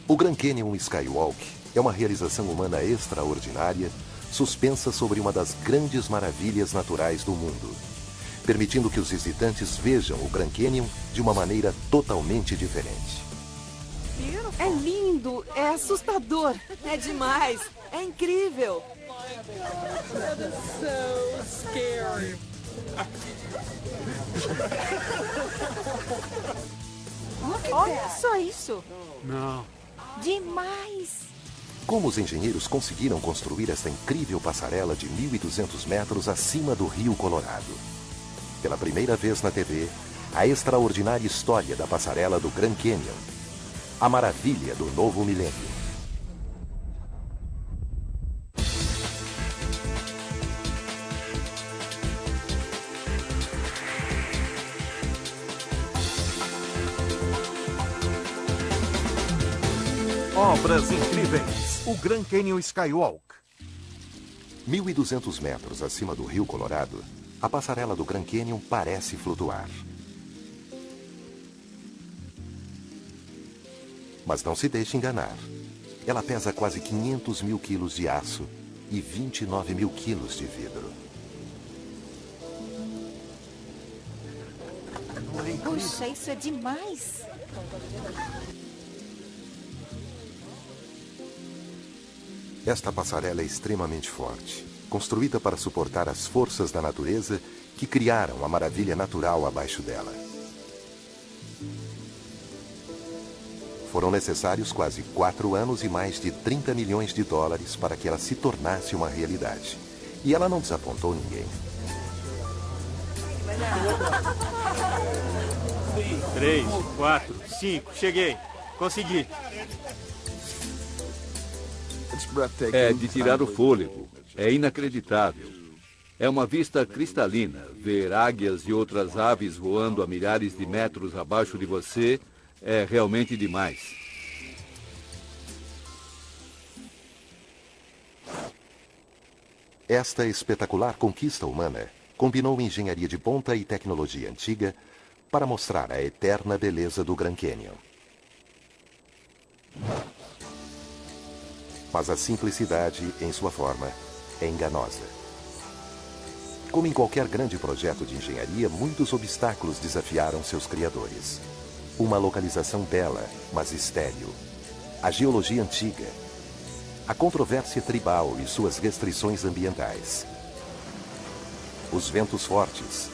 O Grand Canyon Skywalk é uma realização humana extraordinária, suspensa sobre uma das grandes maravilhas naturais do mundo, permitindo que os visitantes vejam o Grand Canyon de uma maneira totalmente diferente. É lindo, é assustador, é demais, é incrível. Olha só isso. Não. Demais. Como os engenheiros conseguiram construir esta incrível passarela de 1.200 metros acima do Rio Colorado? Pela primeira vez na TV, a extraordinária história da passarela do Grand Canyon. A maravilha do novo milênio. Obras incríveis. O Grand Canyon Skywalk. 1.200 metros acima do Rio Colorado, a passarela do Grand Canyon parece flutuar. Mas não se deixe enganar. Ela pesa quase 500 mil quilos de aço e 29 mil quilos de vidro. Puxa, isso é demais. Esta passarela é extremamente forte, construída para suportar as forças da natureza que criaram a maravilha natural abaixo dela. Foram necessários quase 4 anos e mais de 30 milhões de dólares para que ela se tornasse uma realidade. E ela não desapontou ninguém. 3, 4, 5, cheguei. Consegui. É de tirar o fôlego. É inacreditável. É uma vista cristalina. Ver águias e outras aves voando a milhares de metros abaixo de você é realmente demais. Esta espetacular conquista humana combinou engenharia de ponta e tecnologia antiga para mostrar a eterna beleza do Grand Canyon. Mas a simplicidade, em sua forma, é enganosa. Como em qualquer grande projeto de engenharia, muitos obstáculos desafiaram seus criadores. Uma localização bela, mas estéril. A geologia antiga. A controvérsia tribal e suas restrições ambientais. Os ventos fortes,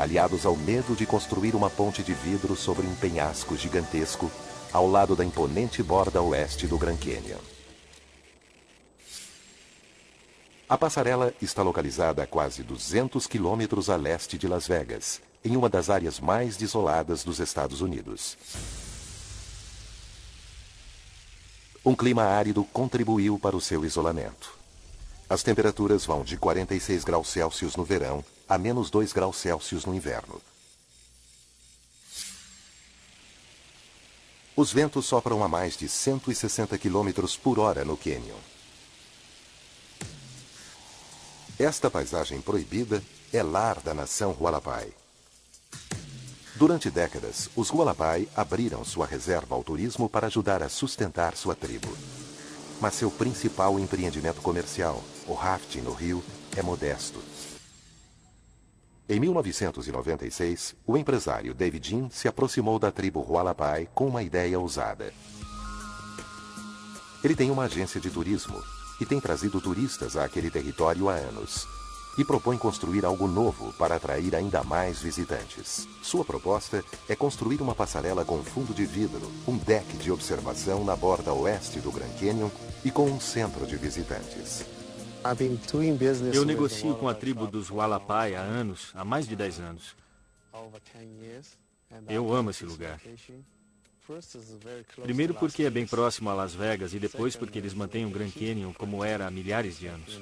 aliados ao medo de construir uma ponte de vidro sobre um penhasco gigantesco ao lado da imponente borda oeste do Grand Canyon. A passarela está localizada a quase 200 quilômetros a leste de Las Vegas, em uma das áreas mais desoladas dos Estados Unidos. Um clima árido contribuiu para o seu isolamento. As temperaturas vão de 46 graus Celsius no verão a menos 2 graus Celsius no inverno. Os ventos sopram a mais de 160 km por hora no Canyon. Esta paisagem proibida é lar da nação Hualapai. Durante décadas, os Hualapai abriram sua reserva ao turismo para ajudar a sustentar sua tribo. Mas seu principal empreendimento comercial, o rafting no rio, é modesto. Em 1996, o empresário David Jin se aproximou da tribo Hualapai com uma ideia ousada. Ele tem uma agência de turismo e tem trazido turistas àquele território há anos. E propõe construir algo novo para atrair ainda mais visitantes. Sua proposta é construir uma passarela com fundo de vidro, um deck de observação na borda oeste do Grand Canyon e com um centro de visitantes. Eu negocio com a tribo dos Hualapai há anos, há mais de 10 anos. Eu amo esse lugar. Primeiro porque é bem próximo a Las Vegas e depois porque eles mantêm o Grand Canyon como era há milhares de anos.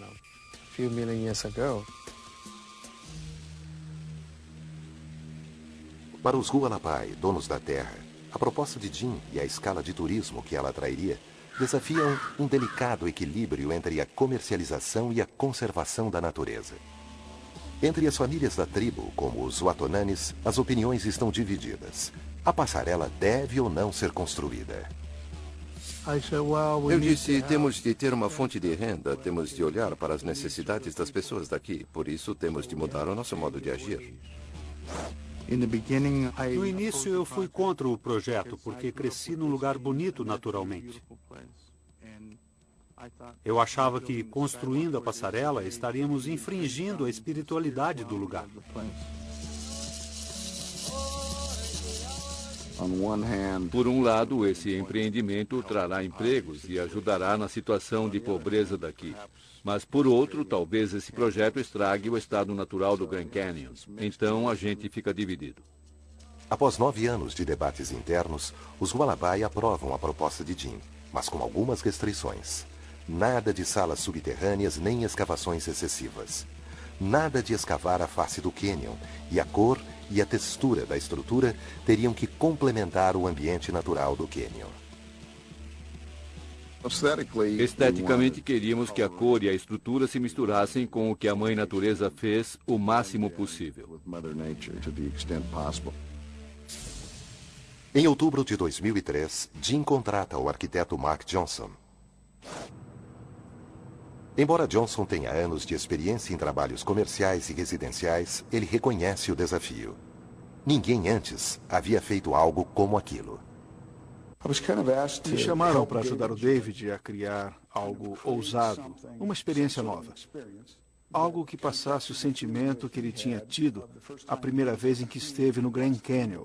Para os Hualapai, donos da terra, a proposta de Jin e a escala de turismo que ela atrairia desafiam um delicado equilíbrio entre a comercialização e a conservação da natureza. Entre as famílias da tribo, como os Watonanes, as opiniões estão divididas. A passarela deve ou não ser construída? Eu disse, temos de ter uma fonte de renda, temos de olhar para as necessidades das pessoas daqui. Por isso, temos de mudar o nosso modo de agir. No início, eu fui contra o projeto, porque cresci num lugar bonito naturalmente. Eu achava que, construindo a passarela, estaríamos infringindo a espiritualidade do lugar. Por um lado, esse empreendimento trará empregos e ajudará na situação de pobreza daqui. Mas, por outro, talvez esse projeto estrague o estado natural do Grand Canyon. Então, a gente fica dividido. Após 9 anos de debates internos, os Hualapai aprovam a proposta de Jim, mas com algumas restrições. Nada de salas subterrâneas nem escavações excessivas. Nada de escavar a face do cânion, e a cor e a textura da estrutura teriam que complementar o ambiente natural do cânion. Esteticamente, queríamos que a cor e a estrutura se misturassem com o que a Mãe Natureza fez o máximo possível. Em outubro de 2003, Jim contrata o arquiteto Mark Johnson. Embora Johnson tenha anos de experiência em trabalhos comerciais e residenciais, ele reconhece o desafio. Ninguém antes havia feito algo como aquilo. Me chamaram para ajudar o David a criar algo ousado, uma experiência nova. Algo que passasse o sentimento que ele tinha tido a primeira vez em que esteve no Grand Canyon,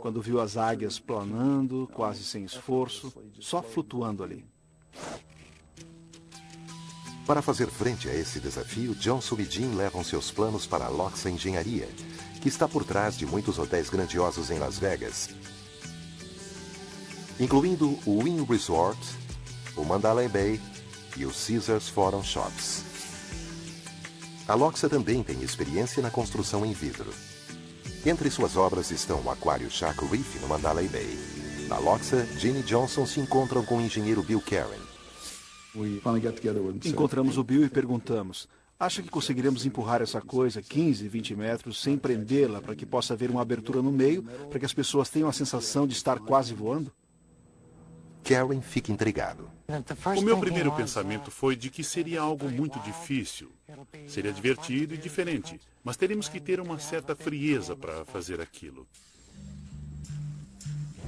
quando viu as águias planando, quase sem esforço, só flutuando ali. Para fazer frente a esse desafio, Johnson e Jim levam seus planos para a Loxa Engenharia, que está por trás de muitos hotéis grandiosos em Las Vegas, incluindo o Wynn Resort, o Mandalay Bay e o Caesars Forum Shops. A Loxa também tem experiência na construção em vidro. Entre suas obras estão o Aquário Shark Reef no Mandalay Bay. Na Loxa, Jim e Johnson se encontram com o engenheiro Bill Karen. Encontramos o Bill e perguntamos: acha que conseguiremos empurrar essa coisa 15, 20 metros sem prendê-la para que possa haver uma abertura no meio, para que as pessoas tenham a sensação de estar quase voando? Karen fica intrigado. O meu primeiro pensamento foi de que seria algo muito difícil. Seria divertido e diferente, mas teríamos que ter uma certa frieza para fazer aquilo.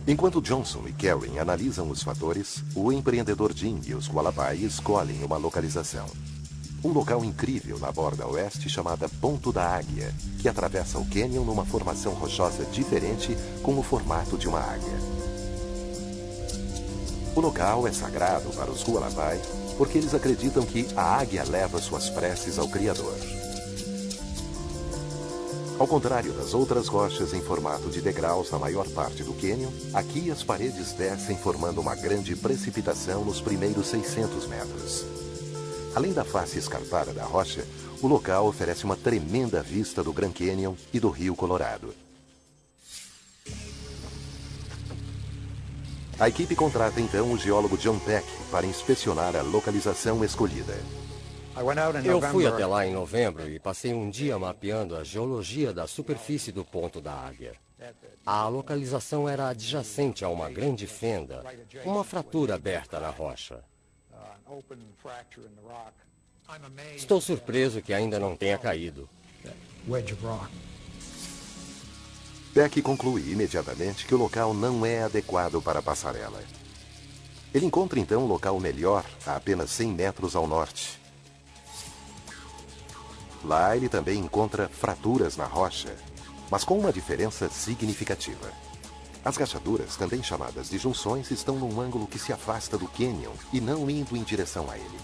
Enquanto Johnson e Karen analisam os fatores, o empreendedor Jim e os Hualapai escolhem uma localização. Um local incrível na borda oeste chamada Ponto da Águia, que atravessa o cânion numa formação rochosa diferente com o formato de uma águia. O local é sagrado para os Hualapai porque eles acreditam que a águia leva suas preces ao Criador. Ao contrário das outras rochas em formato de degraus na maior parte do cânion, aqui as paredes descem formando uma grande precipitação nos primeiros 600 metros. Além da face escarpada da rocha, o local oferece uma tremenda vista do Grand Canyon e do Rio Colorado. A equipe contrata então o geólogo John Peck para inspecionar a localização escolhida. Eu fui até lá em novembro e passei um dia mapeando a geologia da superfície do Ponto da Águia. A localização era adjacente a uma grande fenda, uma fratura aberta na rocha. Estou surpreso que ainda não tenha caído. Peck conclui imediatamente que o local não é adequado para a passarela. Ele encontra então um local melhor a apenas 100 metros ao norte. Lá ele também encontra fraturas na rocha, mas com uma diferença significativa. As rachaduras, também chamadas de junções, estão num ângulo que se afasta do cânion e não indo em direção a ele.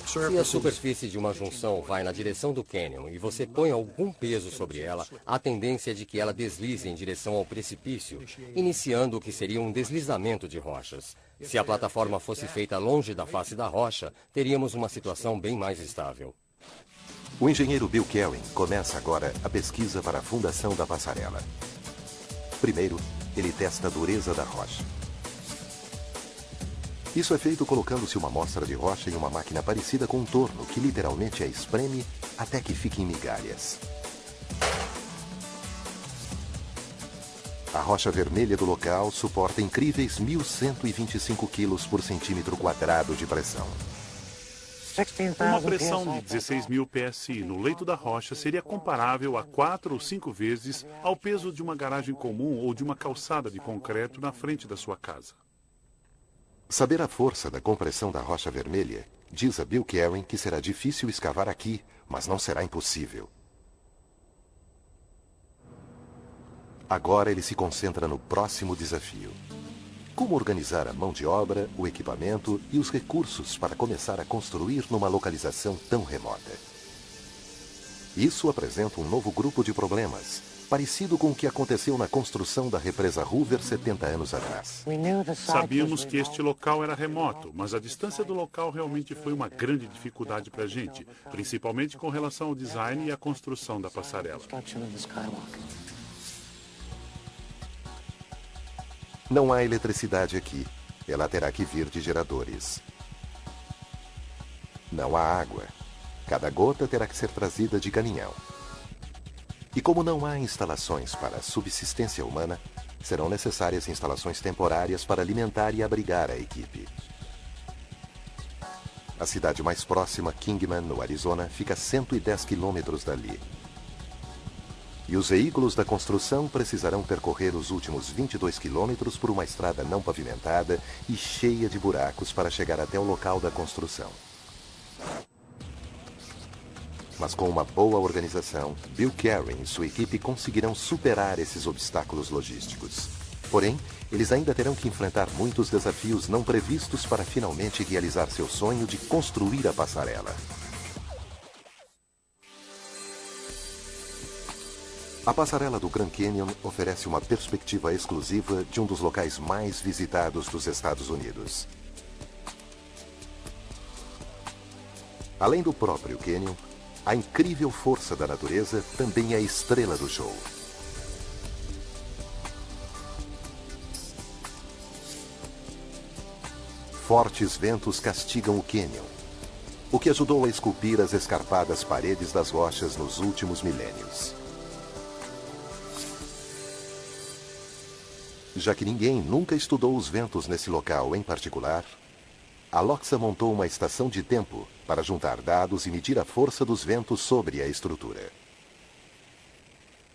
Se a superfície de uma junção vai na direção do cânion e você põe algum peso sobre ela, a tendência é de que ela deslize em direção ao precipício, iniciando o que seria um deslizamento de rochas. Se a plataforma fosse feita longe da face da rocha, teríamos uma situação bem mais estável. O engenheiro Bill Karen começa agora a pesquisa para a fundação da passarela. Primeiro, ele testa a dureza da rocha. Isso é feito colocando-se uma amostra de rocha em uma máquina parecida com um torno, que literalmente a espreme até que fique em migalhas. A rocha vermelha do local suporta incríveis 1.125 quilos por centímetro quadrado de pressão. Uma pressão de 16.000 PSI no leito da rocha seria comparável a 4 ou 5 vezes ao peso de uma garagem comum ou de uma calçada de concreto na frente da sua casa. Saber a força da compressão da rocha vermelha diz a Bill Karen que será difícil escavar aqui, mas não será impossível. Agora ele se concentra no próximo desafio. Como organizar a mão de obra, o equipamento e os recursos para começar a construir numa localização tão remota? Isso apresenta um novo grupo de problemas, parecido com o que aconteceu na construção da represa Hoover 70 anos atrás. Sabíamos que este local era remoto, mas a distância do local realmente foi uma grande dificuldade para a gente, principalmente com relação ao design e à construção da passarela. Não há eletricidade aqui. Ela terá que vir de geradores. Não há água. Cada gota terá que ser trazida de caminhão. E como não há instalações para a subsistência humana, serão necessárias instalações temporárias para alimentar e abrigar a equipe. A cidade mais próxima, Kingman, no Arizona, fica a 110 quilômetros dali. E os veículos da construção precisarão percorrer os últimos 22 quilômetros por uma estrada não pavimentada e cheia de buracos para chegar até o local da construção. Mas com uma boa organização, Bill Karen e sua equipe conseguirão superar esses obstáculos logísticos. Porém, eles ainda terão que enfrentar muitos desafios não previstos para finalmente realizar seu sonho de construir a passarela. A passarela do Grand Canyon oferece uma perspectiva exclusiva de um dos locais mais visitados dos Estados Unidos. Além do próprio Canyon, a incrível força da natureza também é a estrela do show. Fortes ventos castigam o Canyon, o que ajudou a esculpir as escarpadas paredes das rochas nos últimos milênios. Já que ninguém nunca estudou os ventos nesse local em particular, a Loxa montou uma estação de tempo para juntar dados e medir a força dos ventos sobre a estrutura.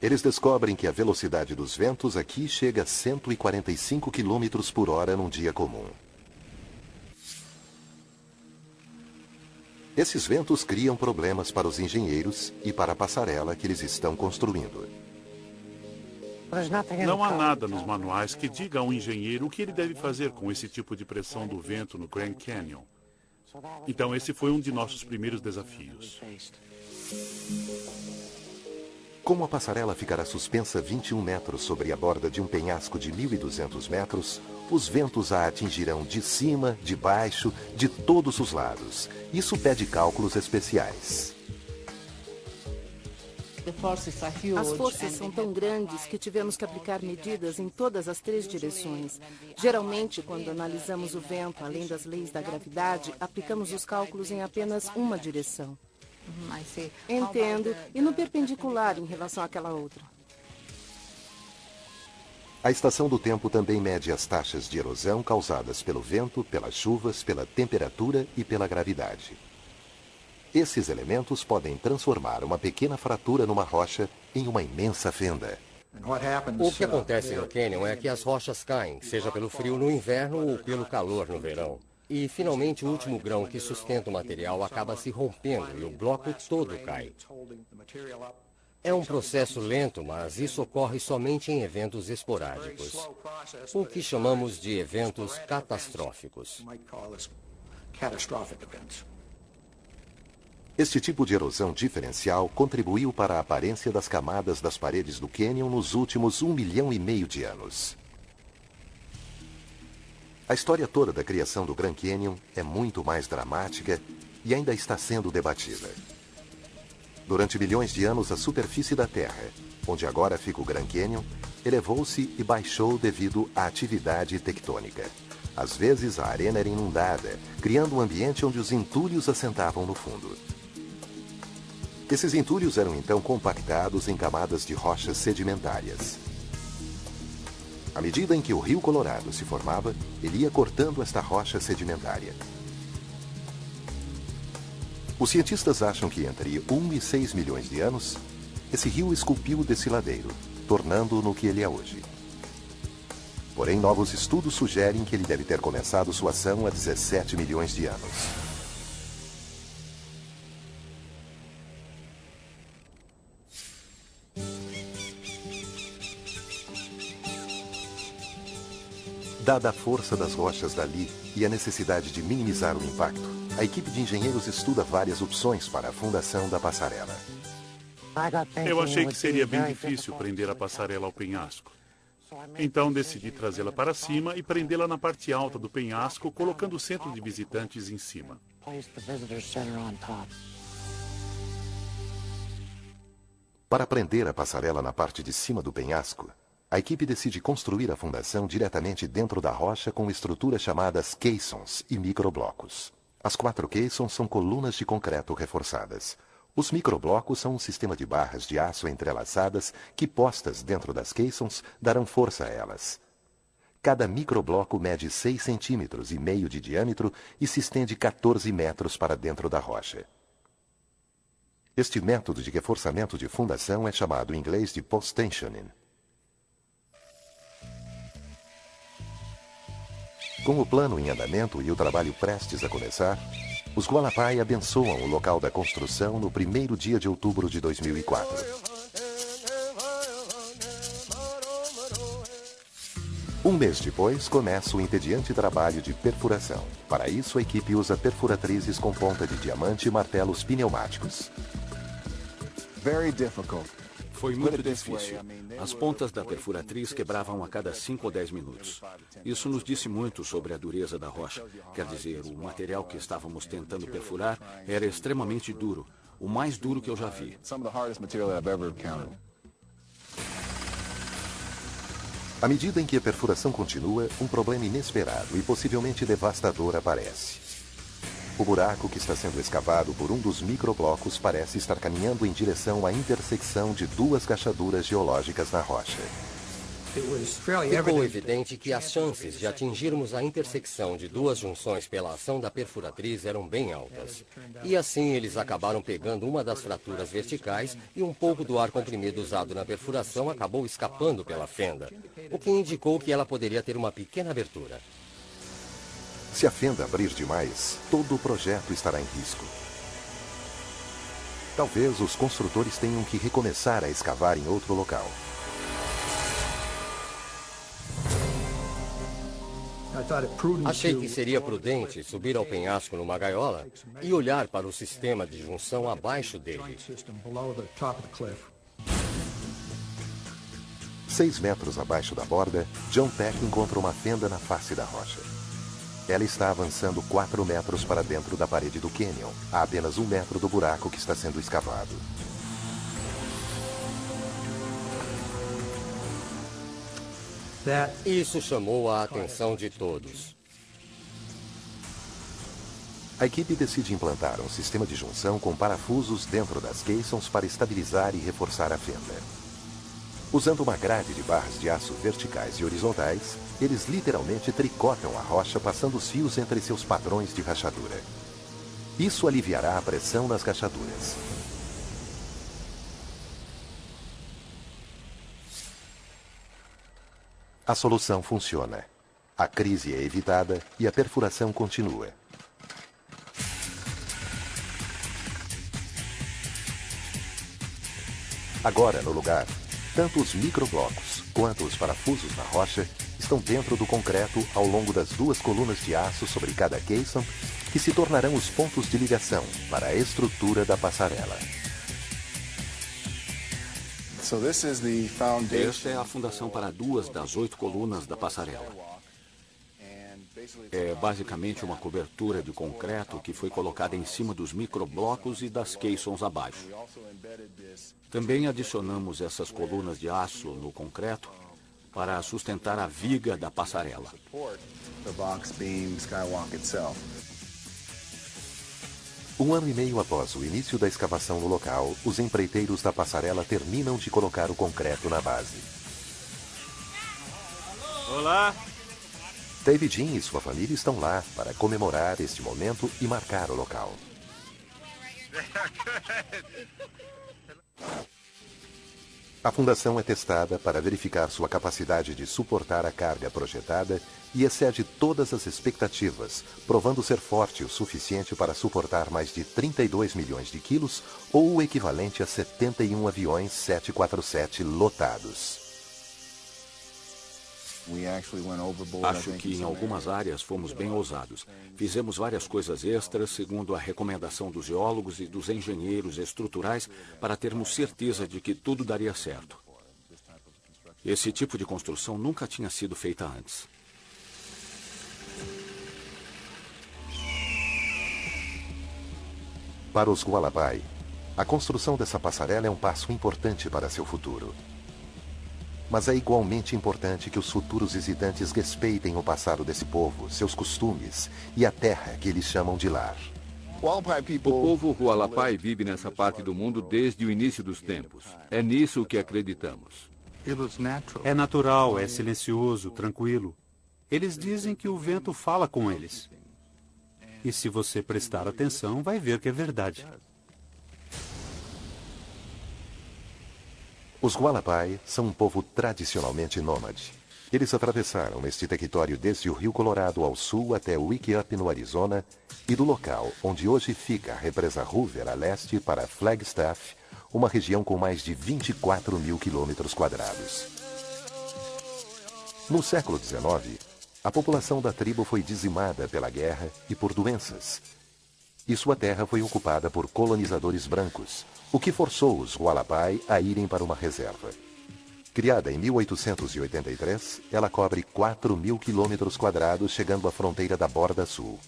Eles descobrem que a velocidade dos ventos aqui chega a 145 km por hora num dia comum. Esses ventos criam problemas para os engenheiros e para a passarela que eles estão construindo. Não há nada nos manuais que diga ao engenheiro o que ele deve fazer com esse tipo de pressão do vento no Grand Canyon. Então esse foi um de nossos primeiros desafios. Como a passarela ficará suspensa 21 metros sobre a borda de um penhasco de 1.200 metros, os ventos a atingirão de cima, de baixo, de todos os lados. Isso pede cálculos especiais. As forças são tão grandes que tivemos que aplicar medidas em todas as 3 direções. Geralmente, quando analisamos o vento, além das leis da gravidade, aplicamos os cálculos em apenas uma direção. Entendo. E no perpendicular em relação àquela outra? A estação do tempo também mede as taxas de erosão causadas pelo vento, pelas chuvas, pela temperatura e pela gravidade. Esses elementos podem transformar uma pequena fratura numa rocha em uma imensa fenda. O que acontece no Canyon é que as rochas caem, seja pelo frio no inverno ou pelo calor no verão. E, finalmente, o último grão que sustenta o material acaba se rompendo e o bloco todo cai. É um processo lento, mas isso ocorre somente em eventos esporádicos, o que chamamos de eventos catastróficos. Este tipo de erosão diferencial contribuiu para a aparência das camadas das paredes do Canyon nos últimos 1,5 milhão de anos. A história toda da criação do Grand Canyon é muito mais dramática e ainda está sendo debatida. Durante milhões de anos, a superfície da Terra, onde agora fica o Grand Canyon, elevou-se e baixou devido à atividade tectônica. Às vezes, a arena era inundada, criando um ambiente onde os entulhos assentavam no fundo. Esses entulhos eram então compactados em camadas de rochas sedimentárias. À medida em que o Rio Colorado se formava, ele ia cortando esta rocha sedimentária. Os cientistas acham que entre 1 e 6 milhões de anos, esse rio esculpiu o desfiladeiro, tornando-o no que ele é hoje. Porém, novos estudos sugerem que ele deve ter começado sua ação há 17 milhões de anos. Dada a força das rochas dali e a necessidade de minimizar o impacto, a equipe de engenheiros estuda várias opções para a fundação da passarela. Eu achei que seria bem difícil prender a passarela ao penhasco. Então decidi trazê-la para cima e prendê-la na parte alta do penhasco, colocando o centro de visitantes em cima. Para prender a passarela na parte de cima do penhasco, a equipe decide construir a fundação diretamente dentro da rocha com estruturas chamadas caissons e microblocos. As 4 caissons são colunas de concreto reforçadas. Os microblocos são um sistema de barras de aço entrelaçadas que, postas dentro das caissons, darão força a elas. Cada microbloco mede 6,5 centímetros de diâmetro e se estende 14 metros para dentro da rocha. Este método de reforçamento de fundação é chamado em inglês de post-tensioning. Com o plano em andamento e o trabalho prestes a começar, os Hualapai abençoam o local da construção no primeiro dia de outubro de 2004. Um mês depois, começa o entediante trabalho de perfuração. Para isso, a equipe usa perfuratrizes com ponta de diamante e martelos pneumáticos. Foi muito difícil. As pontas da perfuratriz quebravam a cada 5 ou 10 minutos. Isso nos disse muito sobre a dureza da rocha. Quer dizer, o material que estávamos tentando perfurar era extremamente duro, o mais duro que eu já vi. À medida em que a perfuração continua, um problema inesperado e possivelmente devastador aparece. O buraco que está sendo escavado por um dos microblocos parece estar caminhando em direção à intersecção de 2 rachaduras geológicas na rocha. Ficou evidente que as chances de atingirmos a intersecção de 2 junções pela ação da perfuratriz eram bem altas. E assim eles acabaram pegando uma das fraturas verticais e um pouco do ar comprimido usado na perfuração acabou escapando pela fenda, o que indicou que ela poderia ter uma pequena abertura. Se a fenda abrir demais, todo o projeto estará em risco. Talvez os construtores tenham que recomeçar a escavar em outro local. Achei que seria prudente subir ao penhasco numa gaiola e olhar para o sistema de junção abaixo dele. 6 metros abaixo da borda, John Peck encontra uma fenda na face da rocha. Ela está avançando 4 metros para dentro da parede do cânion, a apenas 1 metro do buraco que está sendo escavado. Isso chamou a atenção de todos. A equipe decide implantar um sistema de junção com parafusos dentro das caissons para estabilizar e reforçar a fenda. Usando uma grade de barras de aço verticais e horizontais, eles literalmente tricotam a rocha passando os fios entre seus padrões de rachadura. Isso aliviará a pressão nas rachaduras. A solução funciona. A crise é evitada e a perfuração continua. Agora, no lugar, tanto os microblocos quanto os parafusos na rocha estão dentro do concreto ao longo das 2 colunas de aço sobre cada caisson, que se tornarão os pontos de ligação para a estrutura da passarela. Esta é a fundação para 2 das 8 colunas da passarela. É basicamente uma cobertura de concreto que foi colocada em cima dos microblocos e das caissons abaixo. Também adicionamos essas colunas de aço no concreto para sustentar a viga da passarela. Um ano e meio após o início da escavação no local, os empreiteiros da passarela terminam de colocar o concreto na base. Olá. David Jean e sua família estão lá para comemorar este momento e marcar o local. A fundação é testada para verificar sua capacidade de suportar a carga projetada e excede todas as expectativas, provando ser forte o suficiente para suportar mais de 32 milhões de quilos ou o equivalente a 71 aviões 747 lotados. Acho que em algumas áreas fomos bem ousados. Fizemos várias coisas extras, segundo a recomendação dos geólogos e dos engenheiros estruturais, para termos certeza de que tudo daria certo. Esse tipo de construção nunca tinha sido feita antes. Para os Hualapai, a construção dessa passarela é um passo importante para seu futuro. Mas é igualmente importante que os futuros visitantes respeitem o passado desse povo, seus costumes e a terra que eles chamam de lar. O povo Hualapai vive nessa parte do mundo desde o início dos tempos. É nisso que acreditamos. É natural, é silencioso, tranquilo. Eles dizem que o vento fala com eles. E se você prestar atenção, vai ver que é verdade. Os Hualapai são um povo tradicionalmente nômade. Eles atravessaram este território desde o Rio Colorado ao sul até Wikiup, no Arizona, e do local onde hoje fica a represa Hoover a leste para Flagstaff, uma região com mais de 24 mil quilômetros quadrados. No século XIX, a população da tribo foi dizimada pela guerra e por doenças, e sua terra foi ocupada por colonizadores brancos, o que forçou os Hualapai a irem para uma reserva. Criada em 1883, ela cobre 4 mil quilômetros quadrados, chegando à fronteira da Borda Sul.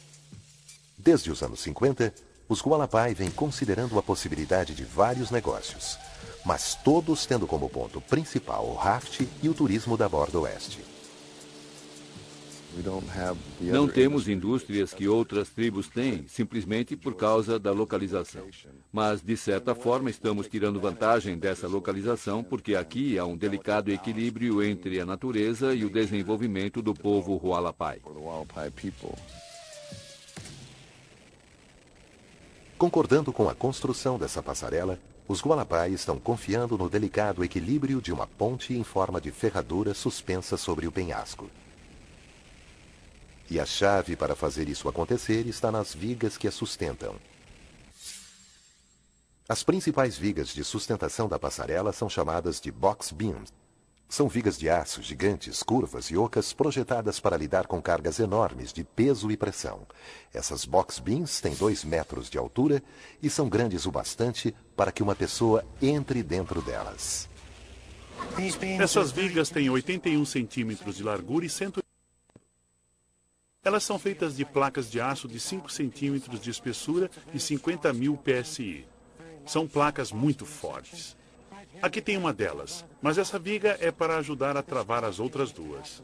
Desde os anos 50, os Hualapai vêm considerando a possibilidade de vários negócios, mas todos tendo como ponto principal o raft e o turismo da Borda Oeste. Não temos indústrias que outras tribos têm, simplesmente por causa da localização. Mas, de certa forma, estamos tirando vantagem dessa localização porque aqui há um delicado equilíbrio entre a natureza e o desenvolvimento do povo Hualapai. Concordando com a construção dessa passarela, os Hualapai estão confiando no delicado equilíbrio de uma ponte em forma de ferradura suspensa sobre o penhasco. E a chave para fazer isso acontecer está nas vigas que a sustentam. As principais vigas de sustentação da passarela são chamadas de box beams. São vigas de aço gigantes, curvas e ocas projetadas para lidar com cargas enormes de peso e pressão. Essas box beams têm 2 metros de altura e são grandes o bastante para que uma pessoa entre dentro delas. Essas vigas têm 81 centímetros de largura e 100. Elas são feitas de placas de aço de 5 centímetros de espessura e 50 mil PSI. São placas muito fortes. Aqui tem uma delas, mas essa viga é para ajudar a travar as outras duas.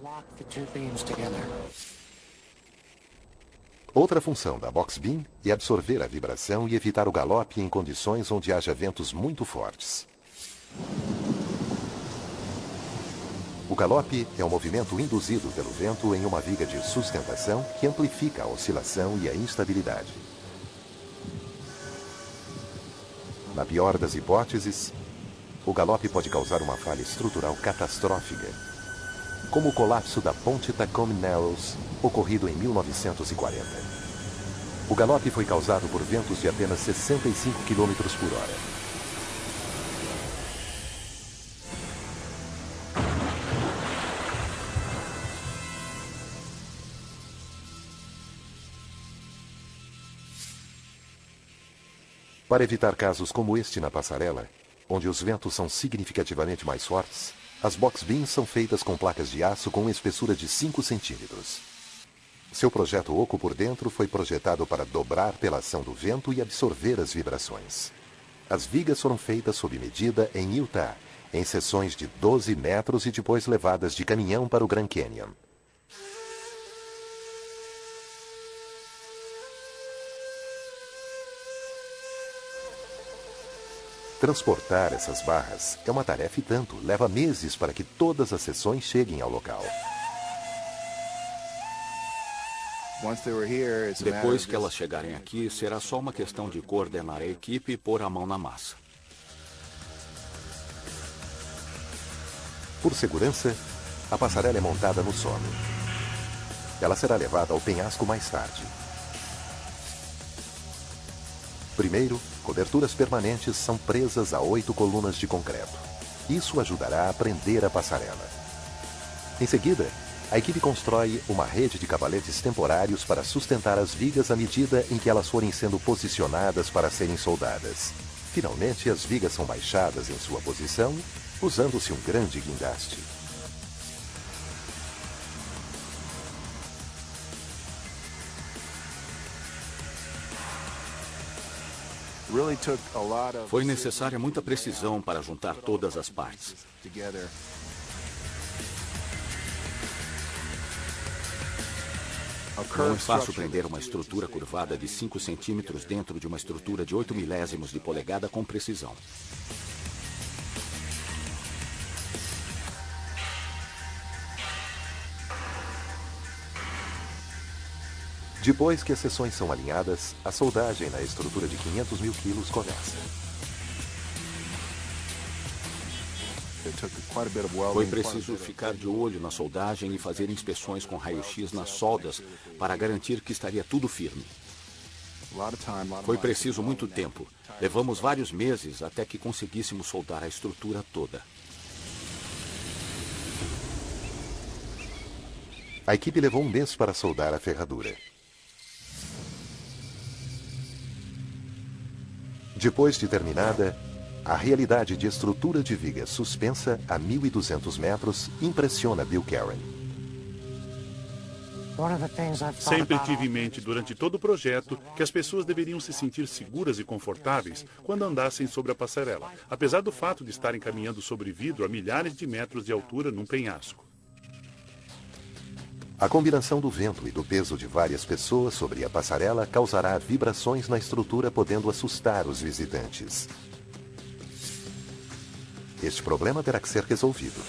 Outra função da box beam é absorver a vibração e evitar o galope em condições onde haja ventos muito fortes. O galope é um movimento induzido pelo vento em uma viga de sustentação que amplifica a oscilação e a instabilidade. Na pior das hipóteses, o galope pode causar uma falha estrutural catastrófica, como o colapso da ponte Tacoma Narrows, ocorrido em 1940. O galope foi causado por ventos de apenas 65 km por hora. Para evitar casos como este na passarela, onde os ventos são significativamente mais fortes, as box beams são feitas com placas de aço com espessura de 5 centímetros. Seu projeto oco por dentro foi projetado para dobrar pela ação do vento e absorver as vibrações. As vigas foram feitas sob medida em Utah, em seções de 12 metros e depois levadas de caminhão para o Grand Canyon. Transportar essas barras é uma tarefa e tanto, leva meses para que todas as seções cheguem ao local. Depois que elas chegarem aqui, será só uma questão de coordenar a equipe e pôr a mão na massa. Por segurança, a passarela é montada no solo. Ela será levada ao penhasco mais tarde. Primeiro, coberturas permanentes são presas a 8 colunas de concreto. Isso ajudará a prender a passarela. Em seguida, a equipe constrói uma rede de cavaletes temporários para sustentar as vigas à medida em que elas forem sendo posicionadas para serem soldadas. Finalmente, as vigas são baixadas em sua posição, usando-se um grande guindaste. Foi necessária muita precisão para juntar todas as partes. Não é fácil prender uma estrutura curvada de 5 centímetros dentro de uma estrutura de 8 milésimos de polegada com precisão. Depois que as seções são alinhadas, a soldagem na estrutura de 500 mil quilos começa. Foi preciso ficar de olho na soldagem e fazer inspeções com raio-x nas soldas para garantir que estaria tudo firme. Foi preciso muito tempo. Levamos vários meses até que conseguíssemos soldar a estrutura toda. A equipe levou um mês para soldar a ferradura. Depois de terminada, a realidade de estrutura de viga suspensa a 1.200 metros impressiona Bill Karen. Sempre tive em mente durante todo o projeto que as pessoas deveriam se sentir seguras e confortáveis quando andassem sobre a passarela, apesar do fato de estarem caminhando sobre vidro a milhares de metros de altura num penhasco. A combinação do vento e do peso de várias pessoas sobre a passarela causará vibrações na estrutura, podendo assustar os visitantes. Este problema terá que ser resolvido.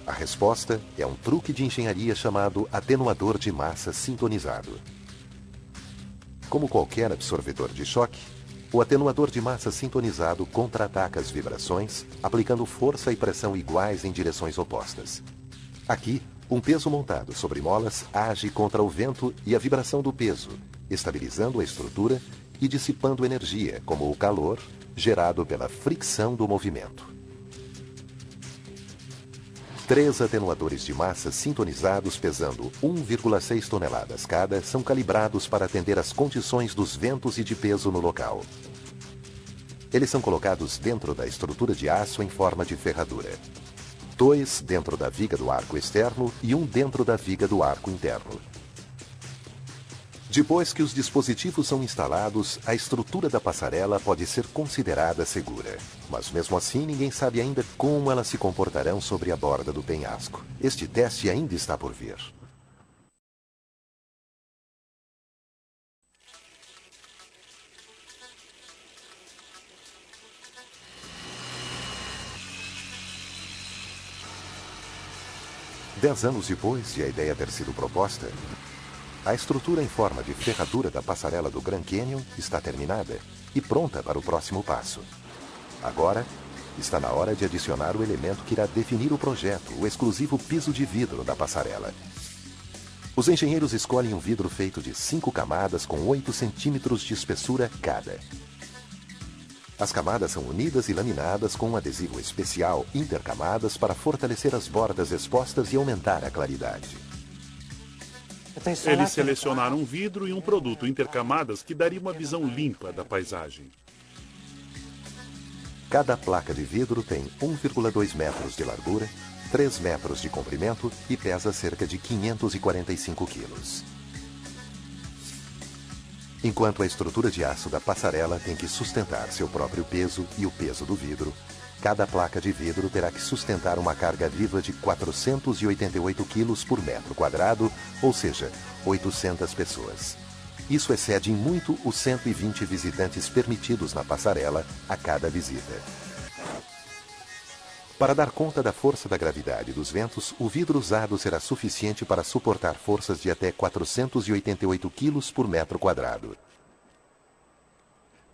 A resposta é um truque de engenharia chamado atenuador de massa sintonizado. Como qualquer absorvedor de choque, o atenuador de massa sintonizado contra-ataca as vibrações, aplicando força e pressão iguais em direções opostas. Aqui, um peso montado sobre molas age contra o vento e a vibração do peso, estabilizando a estrutura e dissipando energia, como o calor, gerado pela fricção do movimento. 3 atenuadores de massa sintonizados pesando 1,6 toneladas cada são calibrados para atender às condições dos ventos e de peso no local. Eles são colocados dentro da estrutura de aço em forma de ferradura. 2 dentro da viga do arco externo e 1 dentro da viga do arco interno. Depois que os dispositivos são instalados, a estrutura da passarela pode ser considerada segura. Mas mesmo assim, ninguém sabe ainda como elas se comportarão sobre a borda do penhasco. Este teste ainda está por vir. Dez anos depois de a ideia ter sido proposta, a estrutura em forma de ferradura da passarela do Grand Canyon está terminada e pronta para o próximo passo. Agora, está na hora de adicionar o elemento que irá definir o projeto, o exclusivo piso de vidro da passarela. Os engenheiros escolhem um vidro feito de 5 camadas com 8 centímetros de espessura cada. As camadas são unidas e laminadas com um adesivo especial intercamadas para fortalecer as bordas expostas e aumentar a claridade. Eles selecionaram um vidro e um produto intercamadas que daria uma visão limpa da paisagem. Cada placa de vidro tem 1,2 metros de largura, 3 metros de comprimento e pesa cerca de 545 quilos. Enquanto a estrutura de aço da passarela tem que sustentar seu próprio peso e o peso do vidro, cada placa de vidro terá que sustentar uma carga viva de 488 quilos por metro quadrado, ou seja, 800 pessoas. Isso excede em muito os 120 visitantes permitidos na passarela a cada visita. Para dar conta da força da gravidade dos ventos, o vidro usado será suficiente para suportar forças de até 488 kg por metro quadrado.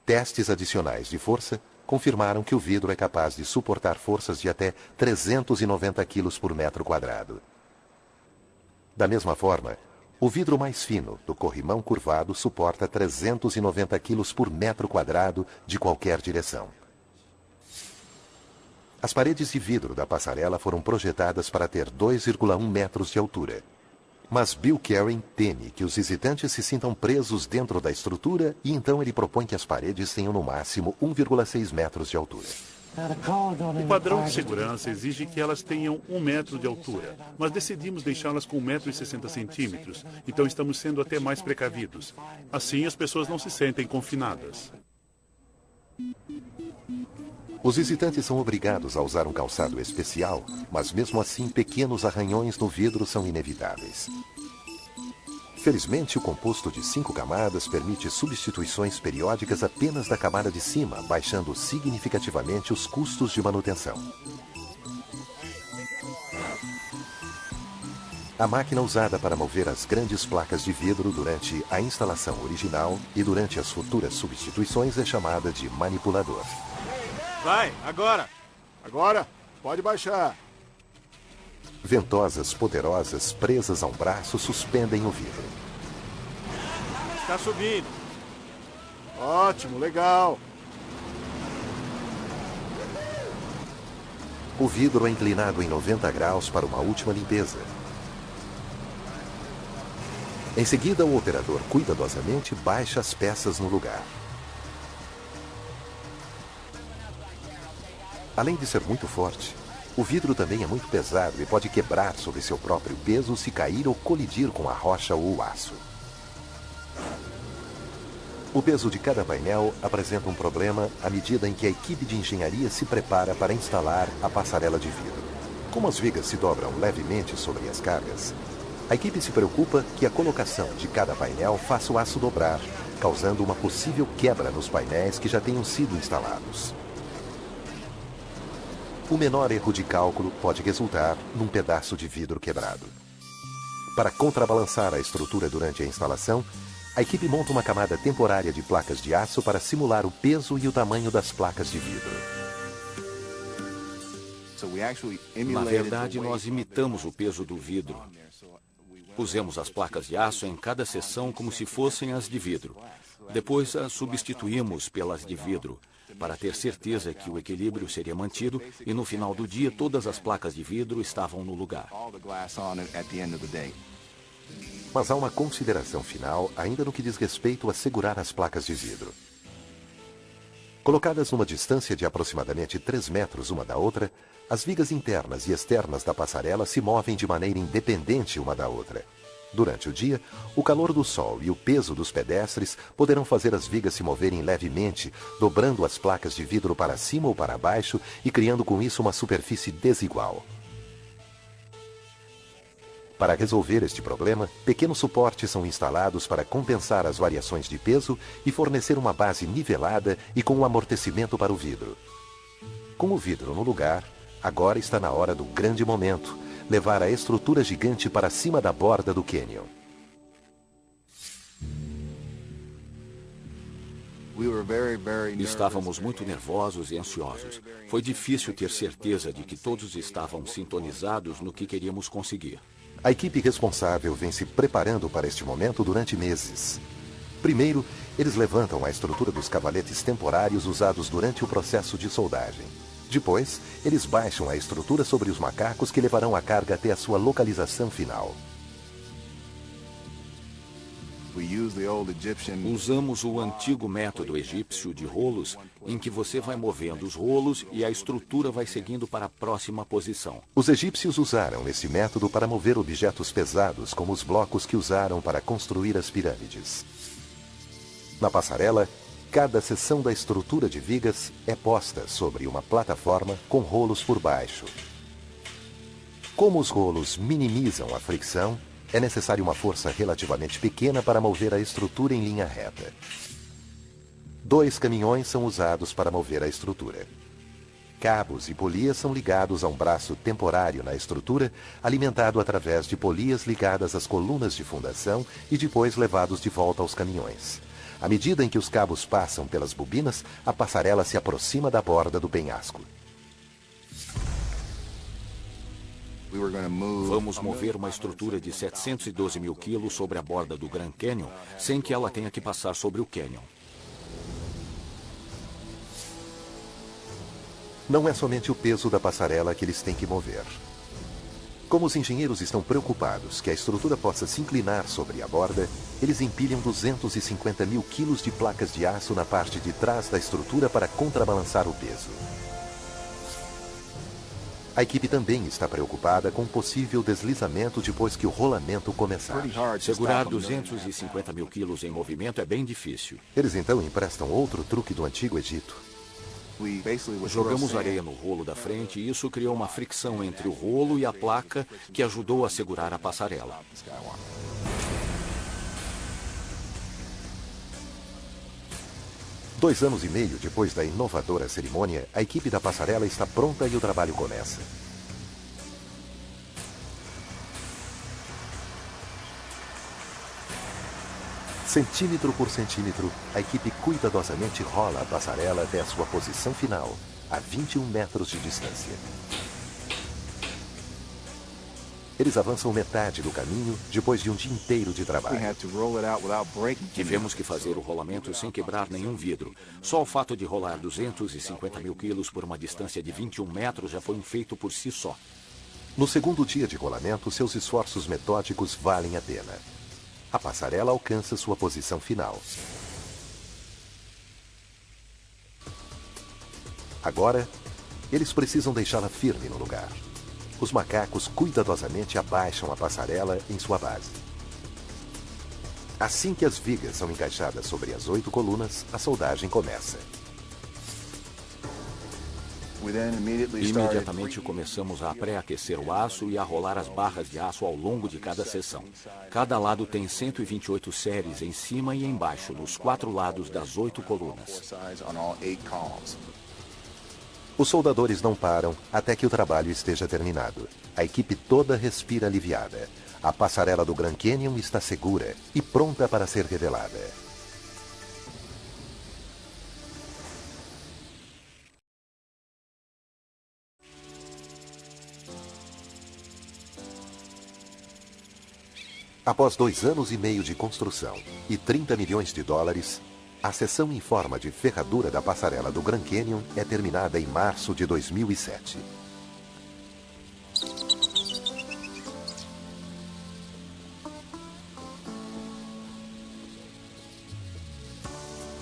Testes adicionais de força confirmaram que o vidro é capaz de suportar forças de até 390 kg por metro quadrado. Da mesma forma, o vidro mais fino do corrimão curvado suporta 390 kg por metro quadrado de qualquer direção. As paredes de vidro da passarela foram projetadas para ter 2,1 metros de altura. Mas Bill Karen teme que os visitantes se sintam presos dentro da estrutura e então ele propõe que as paredes tenham no máximo 1,6 metros de altura. O padrão de segurança exige que elas tenham 1 metro de altura, mas decidimos deixá-las com 1,60 m, então estamos sendo até mais precavidos. Assim as pessoas não se sentem confinadas. Os visitantes são obrigados a usar um calçado especial, mas mesmo assim pequenos arranhões no vidro são inevitáveis. Felizmente, o composto de 5 camadas permite substituições periódicas apenas da camada de cima, baixando significativamente os custos de manutenção. A máquina usada para mover as grandes placas de vidro durante a instalação original e durante as futuras substituições é chamada de manipulador. Vai, agora! Agora, pode baixar. Ventosas poderosas presas a um braço suspendem o vidro. Está subindo. Ótimo, legal. O vidro é inclinado em 90 graus para uma última limpeza. Em seguida, o operador cuidadosamente baixa as peças no lugar. Além de ser muito forte, o vidro também é muito pesado e pode quebrar sob seu próprio peso se cair ou colidir com a rocha ou o aço. O peso de cada painel apresenta um problema à medida em que a equipe de engenharia se prepara para instalar a passarela de vidro. Como as vigas se dobram levemente sobre as cargas, a equipe se preocupa que a colocação de cada painel faça o aço dobrar, causando uma possível quebra nos painéis que já tenham sido instalados. O menor erro de cálculo pode resultar num pedaço de vidro quebrado. Para contrabalançar a estrutura durante a instalação, a equipe monta uma camada temporária de placas de aço para simular o peso e o tamanho das placas de vidro. Na verdade, nós imitamos o peso do vidro. Pusemos as placas de aço em cada seção como se fossem as de vidro. Depois as substituímos pelas de vidro, para ter certeza que o equilíbrio seria mantido e no final do dia todas as placas de vidro estavam no lugar. Mas há uma consideração final ainda no que diz respeito a segurar as placas de vidro. Colocadas numa distância de aproximadamente 3 metros uma da outra, as vigas internas e externas da passarela se movem de maneira independente uma da outra. Durante o dia, o calor do sol e o peso dos pedestres poderão fazer as vigas se moverem levemente, dobrando as placas de vidro para cima ou para baixo e criando com isso uma superfície desigual. Para resolver este problema, pequenos suportes são instalados para compensar as variações de peso e fornecer uma base nivelada e com um amortecimento para o vidro. Com o vidro no lugar, agora está na hora do grande momento: levar a estrutura gigante para cima da borda do cânion. Estávamos muito nervosos e ansiosos. Foi difícil ter certeza de que todos estavam sintonizados no que queríamos conseguir. A equipe responsável vem se preparando para este momento durante meses. Primeiro, eles levantam a estrutura dos cavaletes temporários usados durante o processo de soldagem. Depois, eles baixam a estrutura sobre os macacos que levarão a carga até a sua localização final. Usamos o antigo método egípcio de rolos, em que você vai movendo os rolos e a estrutura vai seguindo para a próxima posição. Os egípcios usaram esse método para mover objetos pesados, como os blocos que usaram para construir as pirâmides. Na passarela, cada seção da estrutura de vigas é posta sobre uma plataforma com rolos por baixo. Como os rolos minimizam a fricção, é necessária uma força relativamente pequena para mover a estrutura em linha reta. 2 caminhões são usados para mover a estrutura. Cabos e polias são ligados a um braço temporário na estrutura, alimentado através de polias ligadas às colunas de fundação e depois levados de volta aos caminhões. À medida em que os cabos passam pelas bobinas, a passarela se aproxima da borda do penhasco. Vamos mover uma estrutura de 712 mil quilos sobre a borda do Grand Canyon, sem que ela tenha que passar sobre o canyon. Não é somente o peso da passarela que eles têm que mover. Como os engenheiros estão preocupados que a estrutura possa se inclinar sobre a borda, eles empilham 250 mil quilos de placas de aço na parte de trás da estrutura para contrabalançar o peso. A equipe também está preocupada com o possível deslizamento depois que o rolamento começar. Segurar 250 mil quilos em movimento é bem difícil. Eles então emprestam outro truque do Antigo Egito. Jogamos areia no rolo da frente e isso criou uma fricção entre o rolo e a placa que ajudou a segurar a passarela. Dois anos e meio depois da inovadora cerimônia, a equipe da passarela está pronta e o trabalho começa. Centímetro por centímetro, a equipe cuidadosamente rola a passarela até a sua posição final, a 21 metros de distância. Eles avançam metade do caminho depois de um dia inteiro de trabalho. Tivemos que fazer o rolamento sem quebrar nenhum vidro. Só o fato de rolar 250 mil quilos por uma distância de 21 metros já foi um feito por si só. No segundo dia de rolamento, seus esforços metódicos valem a pena. A passarela alcança sua posição final. Agora, eles precisam deixá-la firme no lugar. Os macacos cuidadosamente abaixam a passarela em sua base. Assim que as vigas são encaixadas sobre as 8 colunas, a soldagem começa. Imediatamente começamos a pré-aquecer o aço e a rolar as barras de aço ao longo de cada seção. Cada lado tem 128 séries em cima e embaixo, nos 4 lados das 8 colunas. Os soldadores não param até que o trabalho esteja terminado. A equipe toda respira aliviada. A passarela do Grand Canyon está segura e pronta para ser revelada. Após 2 anos e meio de construção e 30 milhões de dólares, a seção em forma de ferradura da passarela do Grand Canyon é terminada em março de 2007.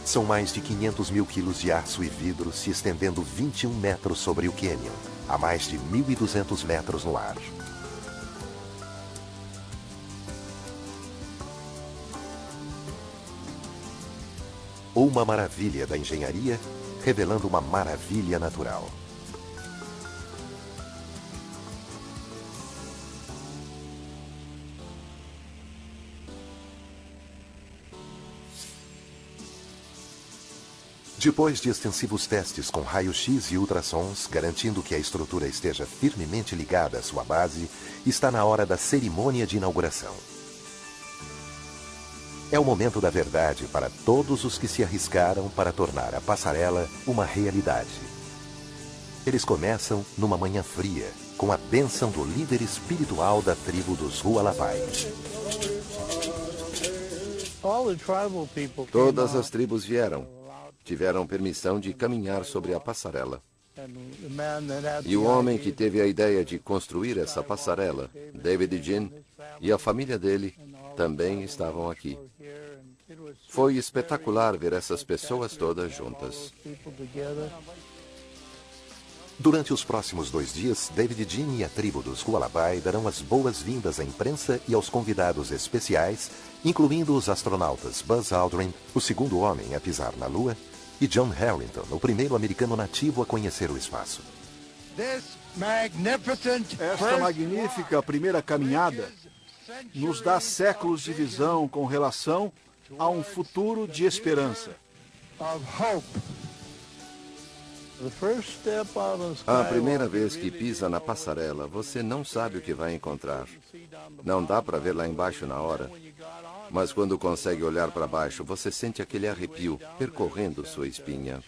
São mais de 500 mil quilos de aço e vidro se estendendo 21 metros sobre o canyon, a mais de 1.200 metros no ar. Uma maravilha da engenharia, revelando uma maravilha natural. Depois de extensivos testes com raio-x e ultrassons, garantindo que a estrutura esteja firmemente ligada à sua base, está na hora da cerimônia de inauguração. É o momento da verdade para todos os que se arriscaram para tornar a passarela uma realidade. Eles começam numa manhã fria, com a bênção do líder espiritual da tribo dos Hualapai. Todas as tribos vieram. Tiveram permissão de caminhar sobre a passarela. E o homem que teve a ideia de construir essa passarela, David Jean, e a família dele também estavam aqui. Foi espetacular ver essas pessoas todas juntas. Durante os próximos 2 dias, David Jean e a tribo dos Hualapai darão as boas-vindas à imprensa e aos convidados especiais, incluindo os astronautas Buzz Aldrin, o segundo homem a pisar na Lua, e John Harrington, o primeiro americano nativo a conhecer o espaço. Esta magnífica primeira caminhada nos dá séculos de visão com relação a um futuro de esperança. A primeira vez que pisa na passarela, você não sabe o que vai encontrar. Não dá para ver lá embaixo na hora. Mas quando consegue olhar para baixo, você sente aquele arrepio percorrendo sua espinha.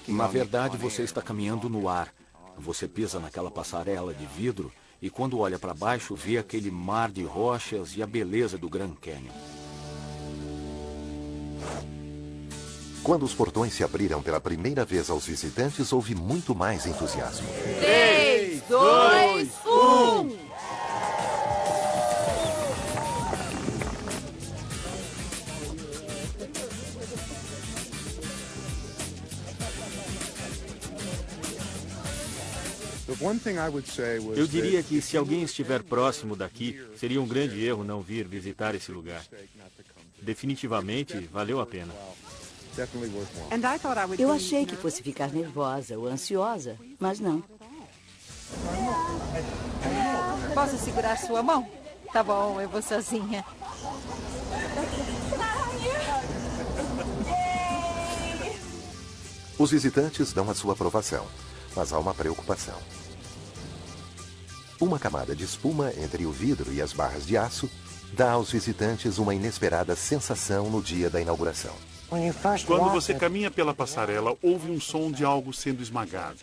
Na verdade, você está caminhando no ar. Você pisa naquela passarela de vidro e quando olha para baixo, vê aquele mar de rochas e a beleza do Grand Canyon. Quando os portões se abriram pela primeira vez aos visitantes, houve muito mais entusiasmo. 3, 2, 1... Eu diria que se alguém estiver próximo daqui, seria um grande erro não vir visitar esse lugar. Definitivamente valeu a pena. Eu achei que fosse ficar nervosa ou ansiosa, mas não. Posso segurar sua mão? Tá bom, eu vou sozinha. Os visitantes dão a sua aprovação, mas há uma preocupação. Uma camada de espuma entre o vidro e as barras de aço dá aos visitantes uma inesperada sensação no dia da inauguração. Quando você caminha pela passarela, ouve um som de algo sendo esmagado.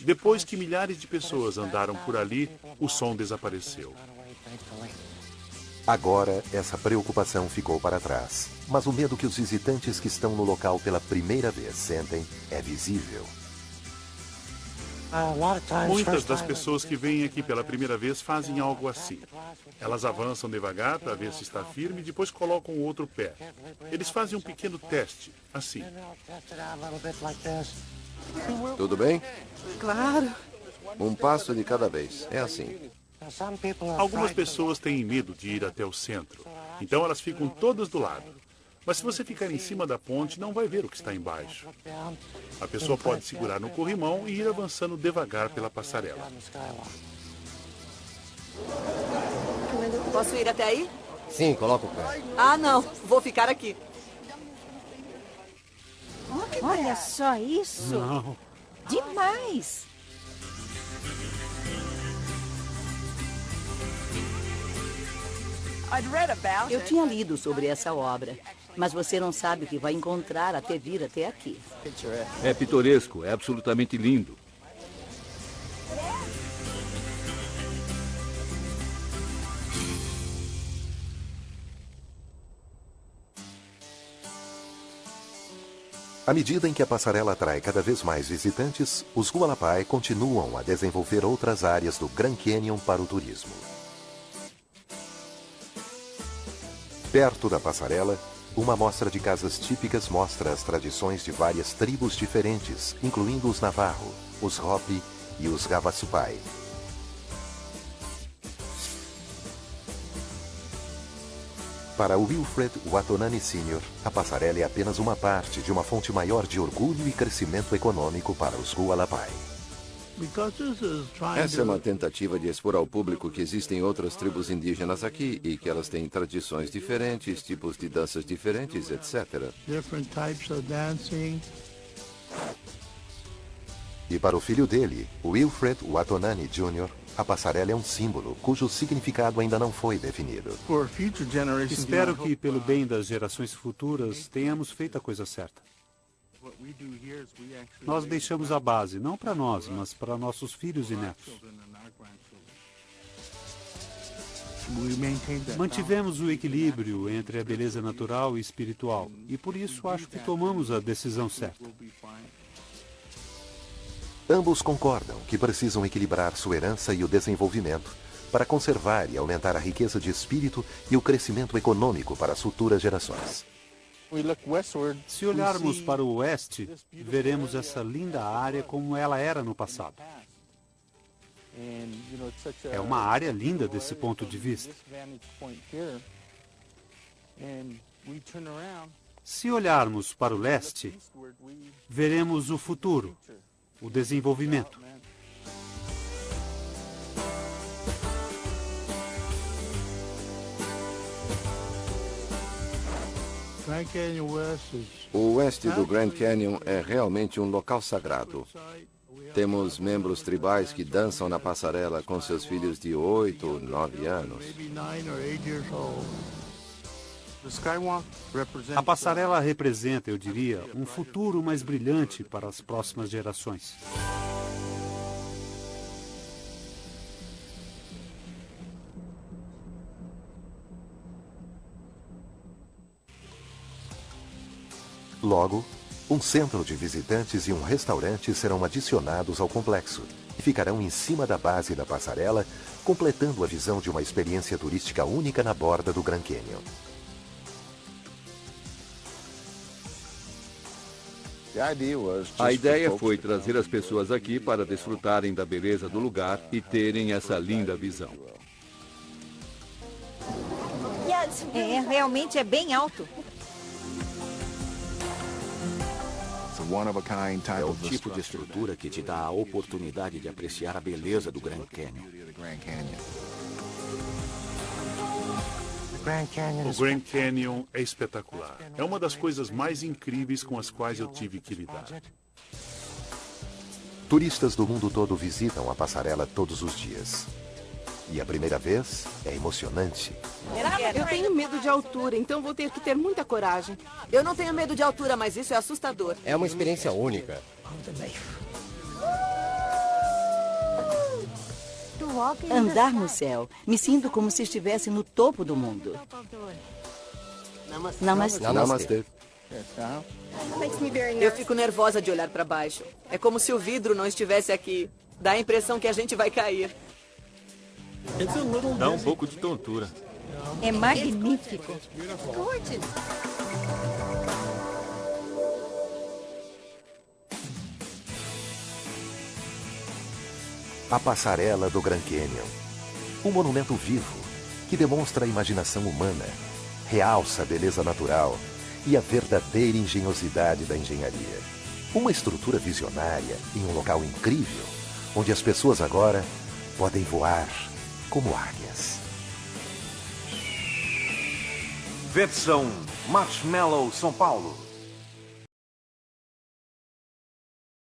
Depois que milhares de pessoas andaram por ali, o som desapareceu. Agora, essa preocupação ficou para trás. Mas o medo que os visitantes que estão no local pela primeira vez sentem é visível. Muitas das pessoas que vêm aqui pela primeira vez fazem algo assim. Elas avançam devagar para ver se está firme e depois colocam o outro pé. Eles fazem um pequeno teste, assim. Tudo bem? Claro. Um passo de cada vez. É assim. Algumas pessoas têm medo de ir até o centro, então elas ficam todas do lado. Mas se você ficar em cima da ponte, não vai ver o que está embaixo. A pessoa pode segurar no corrimão e ir avançando devagar pela passarela. Posso ir até aí? Sim, coloca o pé. Ah, não. Vou ficar aqui. Olha só isso. Não. Demais. Eu tinha lido sobre essa obra, mas você não sabe o que vai encontrar até vir até aqui. É pitoresco, é absolutamente lindo. À medida em que a passarela atrai cada vez mais visitantes, os Hualapai continuam a desenvolver outras áreas do Grand Canyon para o turismo. Perto da passarela, uma amostra de casas típicas mostra as tradições de várias tribos diferentes, incluindo os Navarro, os Hopi e os Havasupai. Para Wilfred Watonani Sr., a passarela é apenas uma parte de uma fonte maior de orgulho e crescimento econômico para os Hualapai. Essa é uma tentativa de expor ao público que existem outras tribos indígenas aqui e que elas têm tradições diferentes, tipos de danças diferentes, etc. E para o filho dele, Wilfred Watonani Jr., a passarela é um símbolo cujo significado ainda não foi definido. Espero que, pelo bem das gerações futuras, tenhamos feito a coisa certa. Nós deixamos a base, não para nós, mas para nossos filhos e netos. Mantivemos o equilíbrio entre a beleza natural e espiritual, e por isso acho que tomamos a decisão certa. Ambos concordam que precisam equilibrar sua herança e o desenvolvimento para conservar e aumentar a riqueza de espírito e o crescimento econômico para as futuras gerações. Se olharmos para o oeste, veremos essa linda área como ela era no passado. É uma área linda desse ponto de vista. Se olharmos para o leste, veremos o futuro, o desenvolvimento. O oeste do Grand Canyon é realmente um local sagrado. Temos membros tribais que dançam na passarela com seus filhos de 8 ou 9 anos. A passarela representa, eu diria, um futuro mais brilhante para as próximas gerações. Logo, um centro de visitantes e um restaurante serão adicionados ao complexo e ficarão em cima da base da passarela, completando a visão de uma experiência turística única na borda do Grand Canyon. A ideia foi trazer as pessoas aqui para desfrutarem da beleza do lugar e terem essa linda visão. Realmente é bem alto. É o tipo de estrutura que te dá a oportunidade de apreciar a beleza do Grand Canyon. O Grand Canyon é espetacular. É uma das coisas mais incríveis com as quais eu tive que lidar. Turistas do mundo todo visitam a passarela todos os dias. E a primeira vez é emocionante. Eu tenho medo de altura, então vou ter que ter muita coragem. Eu não tenho medo de altura, mas isso é assustador. É uma experiência única. Andar no céu. Me sinto como se estivesse no topo do mundo. Namastê. Namastê. Eu fico nervosa de olhar para baixo. É como se o vidro não estivesse aqui. Dá a impressão que a gente vai cair. Dá um pouco de tontura. É magnífico. A passarela do Grand Canyon. Um monumento vivo que demonstra a imaginação humana, realça a beleza natural e a verdadeira engenhosidade da engenharia. Uma estrutura visionária em um local incrível, onde as pessoas agora podem voar como águias. Versão Marshmallow São Paulo.